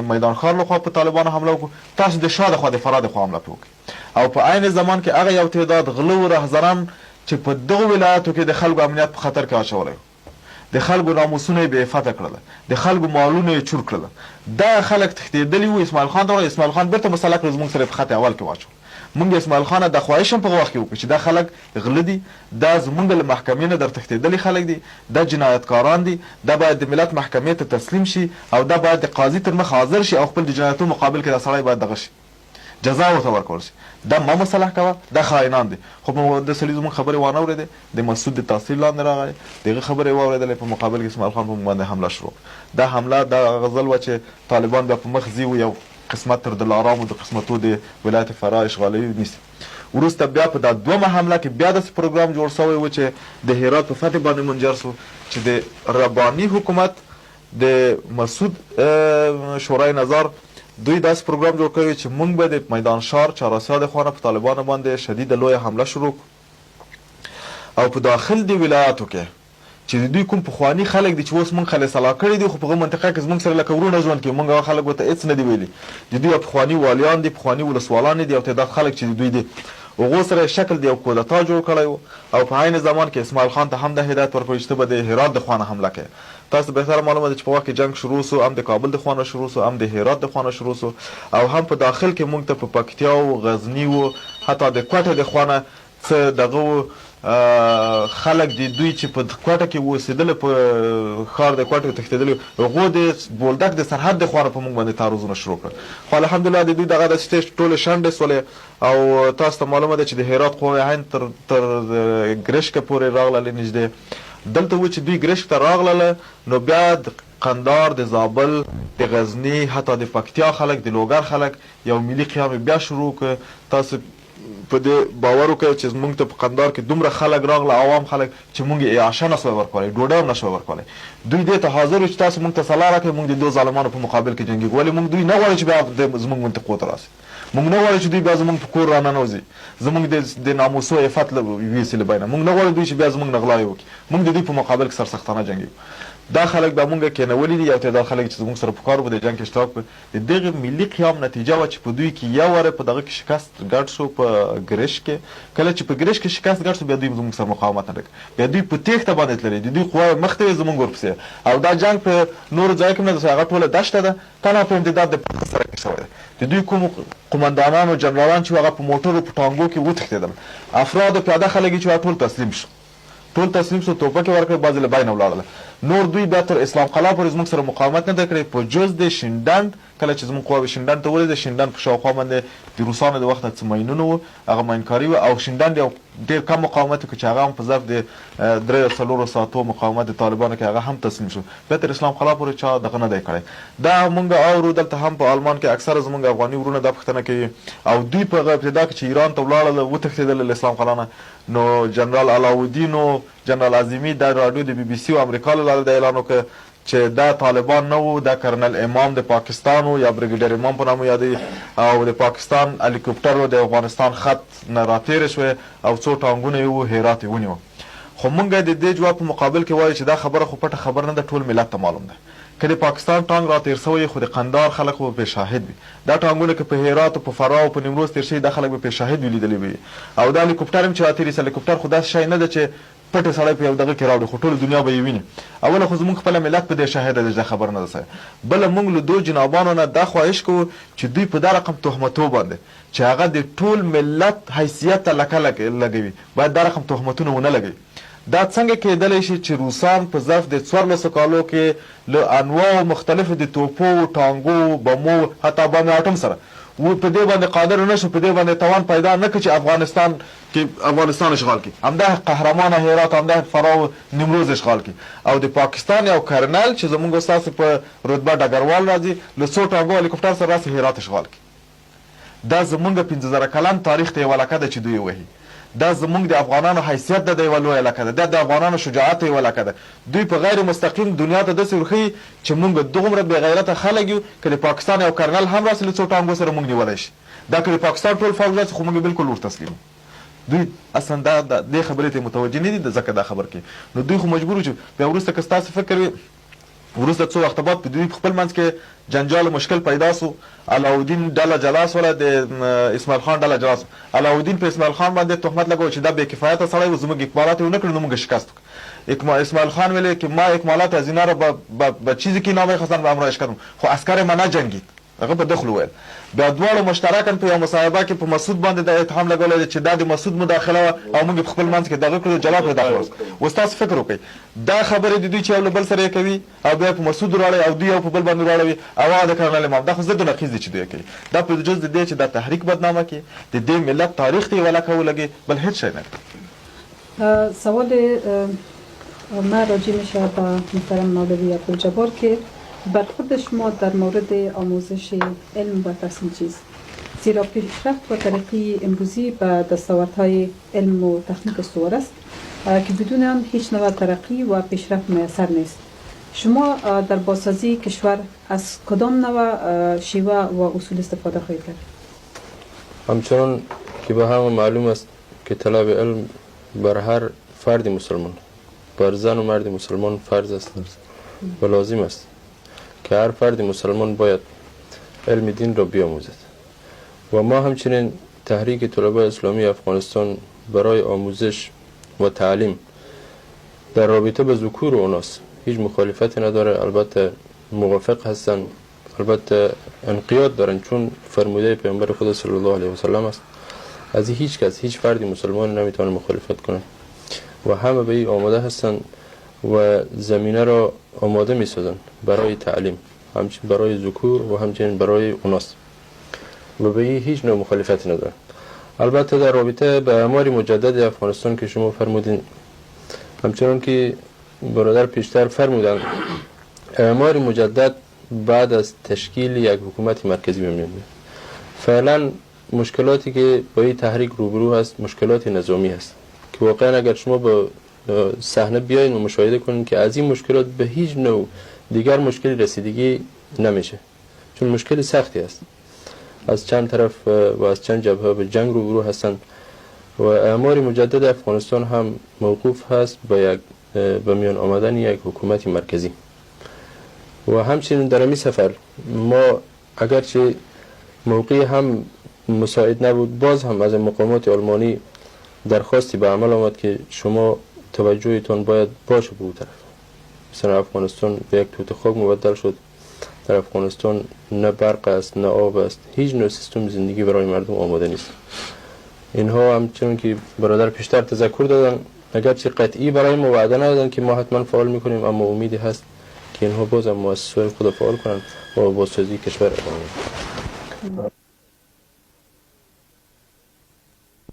میدان ښار لخوا په طالبانو حمله وکړو، تاسو د شا د خوا د فرا د خوا حمله پرې وکړئ. او په عین زمان کې هغه یو تعداد غله و رهزران چې په دغو ولایاتو کې د خلکو امنیت په خطر کې اچولی و، د خلکو ناموسونه یې بېعفته کړله، د خلکو مالونه یې چور کړله. دا خلک تښتېدلي وو. اسماعیل خان ته ورغی، اسماعیل خان بېرته مسله کړه، زموږ سره یې په خط اول کې واچول. مونږ اسماعیل خان د خواهش هم په وخت کې وکړو چې دا خلک غله دي، دا زمونږ له محکمې نه در تښتېدلي خلک دي، دا جنایتکاران دي، دا باید د ملت محکمې ته تسلیم شي او دا باید د قاضي تر مخ حاضر شي او خپل د جنایتونو مقابل کې دا سړی باید دغه شي، جزا ورته ورکول شي. دا ما مصلح کوه، دا خاینان دي. خو د سړي زموږ خبرې وانه اورېدې، د مسعود د تاثیر لاندې راغی، د هغه خبرې یې واورېدلې. په مقابل کې اسماعیل خان په موږ باندې حمله شروع. دا حمله دا غزل وه چې طالبان بیا په مخ ځي و، یو قسمت تر دلارام د قسمتو د ولایت فرا اشغالوي نیسي. وروسته بیا په دا دومه حمله کې بیا داسې پروګرام جوړ سوی و چې د هرات په فتح باندې منجر سو، چې د رباني حکومت د مسعود شورای نظر دوی داسې پروګرام جوړ کړی چې مونږ به د میدان ښار چهاراسیا د خوا نه په طالبانو باندې شدیده لویه حمله شروع او په داخل د ولایاتو کې چې د دوی کوم پخواني خلک دي چې اوس مونږ خلصلا کړي دي، خو په هغه منطقه کې زموږ سره لکه وروڼه ژوند کوي، مونږ هغه خلک ورته هېڅ نه دي ویلي. د دوی پخواني والیان دي، پخواني ولسوالان دي، او تعداد خلک چې د دوی دي هغو سره یې شکل د یو کودتا جوړ کړی و. او په عین زمان کې اسماعیل خان ته هم دا هدایت ورکړی چې ته به د هرات د خوا نه حمله کوې. تاسو بهتره معلومه ده چې په وخت کې جنګ شروع سو، هم د کابل د خوا نه شروع سو، هم د هرات د خوا نه شروع سو، او هم په داخل کې مونږ ته په پکتیا و، غزني و، حتی د کوټې د خوا نه څه دغه و خلک د دوی چې په کوټه کې اوسېدل په ښار د کوټه تښتېدلي هغو د بولدک د سرحد د خوانه په موږ باندې تعرضونه شروع کړل خو الحمدلله د دوی دغه دسیسې ټولې شنډې سولې او تاسو ته معلومه ده چې د هرات قوې عین تر ګرشکه پورې راغللې نږدې دلته و چې دوی ګرشک ته راغلله نو بیا د قندار د زابل د غزني حتی د پکتیا خلک د لوګر خلک یو ملي قیام بیا شروع کړ تاسو په دې باور وکړئ چې موږ ته په قندار کې دومره خلک راغله عوام خلک چې موږ یې اعاشه نشوی ورکولی ډوډۍ هم نشوی ورکولی دوی دې ته حاضر وو چې تاسو موږ ته سلا راکړئ موږ د دو ظالمانو په مقابل کې جنګېږو ولې موږ دوی نه غواړو چې بیا زموږ منطقو ته راسي موږ نه غواړو چې دوی بیا زموږ په کور راننوځي زموږ د ناموسو عفت ویسي له بینه موږ نه غواړو دوی چې بیا زموږ نه غلاوې وکړي موږ د دوی په مقابل کې سرسختانه جنګېږو دا خلک به موږ کېنولي دي یو تعداد خلک چې زموږ سره په کار وو د جنګ کې اشتراک وکړي د دغه ملي قیام نتیجه وه چې په دوی کې یو واره په دغه کې شکست ګډ شو په ګرش کې کله چې په ګرش کې شکست ګډ شو بیا دوی زموږ سره مقاومت نه وکړ بیا دوی په تېښته باندې تللي د دوی قواوې مخته وې زموږ ورپسې او دا جنګ په نورو ځایو کې هم نه ده هغه ټوله دشته ده تنها په امتداد د پخه سره کې شوی ده د دوی کوم قمندانان او جنرالان چې هغه په موټرو په ټانګو کې وتښتېدل افراد او پیاده خلک چې ټول تسلیم شو ټول تسلیم شو توپکې ورکړې بعضې له بینه ولاړله نور دوی بیا تر اسلام قلعه پورې زموږ سره مقاومت نه ده کړی په جز د شینډنډ کله چې زموږ قواوې شینډنډ ته ورسېدې شینډنډ په شاوخوا باندې د روسانو د وخته څه ماینونه وو هغه ماینکاري وه او شینډنډ یو ډېر کم مقاومت وکړو چې هغه هم په ظرف د 3-4 ساعتو مقاومت د طالبانو کې هغه هم تسلیم شو بیا تر اسلام قلعه پورې چا دغه نه دی کړی دا موږ اورو دلته هم په آلمان کې اکثره زموږ افغاني وروڼه دا پوښتنه کوي او دوی په ابتدا کې چې ایران ته ولاړل وتښتېدل له اسلام قلعه نه نو جنرال علاودین او جنرال عظیمي د راډیو د BBC او امریکا له لارې دا اعلان وکړ چې دا طالبان نه وو دا کرنل امام د پاکستان و یا بریګیډر امام په نامه یادوي او د پاکستان هلیکوپټر د افغانستان خط نه راتېرې شوې او څو ټانګونه یې وو هرات یې ونیو خو موږ د دې جواب په مقابل کې وایو چې دا خبره خو پټه خبر نه ده ټول ملت ته معلوم ده که د پاکستان ټانګ راتېر شوی خو د قندار خلک به پې شاهد وي دا ټانګونه که په هرات او په فراه او په نیمروز تېر شوي دا خلک به پې شاهد وي لیدلي وي او دا هلیکوپټر هم چې راتېر شي هلیکوپټر خو داسې شی نه ده چې پټ سړی په یو دغه کې راوړي خو ټوله دنیا به یې ویني اوله خو زموږ خپله ملت په دې شاهده دی چې دا خبر نه ده سوی بله موږ له دو جنابانو نه دا خواهش کوو چې دوی په دا رقم تهمتو باندې چې هغه د ټول ملت حیثیت ته لکه لګوي باید دا رقم تهمتونه ونه لګوي دا څنګه کېدلی شي چې روسان په ظرف د 14 کالو کې له انواعو مختلفو د توپو ټانګو بمو حتی بم اټم سره و په دې باندې قادر نه شو په دې باندې توان پیدا نه کړي چې افغانستان اشغال کړي همدا قهرمانه هرات همدا فراه نیمروز اشغال کړي او د پاکستان یو کرنل چې زموږ ستاسو په رتبه ډګروال راځي له څو ټانګو هلیکوپټر سره راسي هرات اشغال کړي دا زموږ 15000 کلن تاریخ ته یوه لکه ده چې دوی وهي دا زموږ د افغانانو حیثیت ده د یوه لویه لکه ده دا د افغانانو شجاعت یوه لکه ده دوی په غیر مستقیم دنیا ته داسې ورښیي چې موږ دومره بې غیرته خلک یو که د پاکستان یو کرنل هم راسي له څو ټانګو سره موږ نیولی شي دا که د پاکستان ټول فوج راسي خو موږ بالکل ور تسلیم دوی اصلا دا دې خبرې ته متوجه نه دي ځکه دا خبر کوي نو دوی خو مجبور چې بیا وروسته که ستاسو فکر وي وروسته څو وخته بعد په دوی په خپل منځ کې جنجال مشکل پیدا سو علاودین ډله جلا سوله د اسماعیل خان ډله جلا سو علاودین په اسماعیل خان باندې تهمت لګاو چې دا بې کفایته سړی و زموږ اکمالات یې ونه کړي نو موږ شکست وکړو اسماعیل خان ویلې که ما اکمالات از اینا را به چیزی که نامه خواستن به همراهش کردم خو عسکر ما نجنگید هغه په دخل وویل بیا دواړو مشترکاً په یو مصاحبه کې په مسعود باندې د اتهام لګولی چې دا د مسعود مداخله وه او موږ په خپل منځ کې دغه کړو جلا کړو داخله اوس تاسو فکر وکړئ دا خبرې د دوی چې یو له بل سره یې کوي او بیا په مسعود وراړوي او دوی یو په بل باندې وراړوي او هغه د کرنل امام دا خو ضد نقیض دي چې دوی کوي دا په جز د دې چې دا تحریک بدنامه کړي د دې ملت تاریخ ته یې ولکه ولګي بل هیڅ شی نه. سوال ما راجع میشه به محترم مولوی عبدالجبار که برخورد شما در مورد آموزش علم و تحصیل چیست؟ زیرا پیشرفت و ترقی امروزی به دستاوردهای علم و تکنیک استوار است که بدون آن هیچ نوع ترقی و پیشرفت میسر نیست. شما در بازسازی کشور از کدام نوع شیوه و اصول استفاده خواهید کرد؟ همچنان که به همه معلوم است که طلب علم بر هر فرد مسلمان بر زن و مرد مسلمان فرض است و لازم است که هر فرد مسلمان باید علم دین را بیاموزد و ما همچنین تحریک طلبه اسلامی افغانستان برای آموزش و تعلیم در رابطه به ذکور و اناث هیچ مخالفتی نداره البته موافق هستن البته انقیاد دارن چون فرموده پیامبر خدا صلی الله علیه و سلم است از هیچ کس هیچ فردی مسلمان نمیتونه مخالفت کنه و همه به این آماده هستند و زمینه را آماده می سازند برای تعلیم، همچنین برای ذکور و همچنین برای اوناس و به این هیچ نوع مخالفتی ندارند. البته در رابطه به اعمار مجدد افغانستان که شما فرمودین، همچنان که برادر پیشتر فرمودن، اعمار مجدد بعد از تشکیل یک حکومت مرکزی میاد. فعلا مشکلاتی که با این تحریک روبرو هست مشکلات نظامی هست که واقعا اگر شما به صحنه بیاین و مشاهده کنین که از این مشکلات به هیچ نوع دیگر مشکلی رسیدگی نمیشه، چون مشکل سختی است. از چند طرف و از چند جبهه به جنگ روبرو هستند و اعمار مجدد افغانستان هم موقوف هست به میان آمدن یک حکومت مرکزی. و همچنین در این سفر ما اگرچه موقعی هم مساعد نبود، باز هم از مقامات آلمانی درخواستی به عمل آمد که شما توجهتون باید باشه به اون طرف. مثلا افغانستان به یک توت خاک مبدل شد. در افغانستان نه برق است نه آب است، هیچ نوع سیستم زندگی برای مردم آماده نیست. اینها همچنین که برادر پیشتر تذکر دادن، اگرچه قطعی برای ما وعده ندادن که ما حتما فعال میکنیم، اما امیدی هست که اینها باز هم مؤسسات خود فعال کنند و بازسازی کشور ادامه بدن.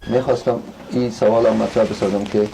میخواستم این سوال هم مطرح بسازم که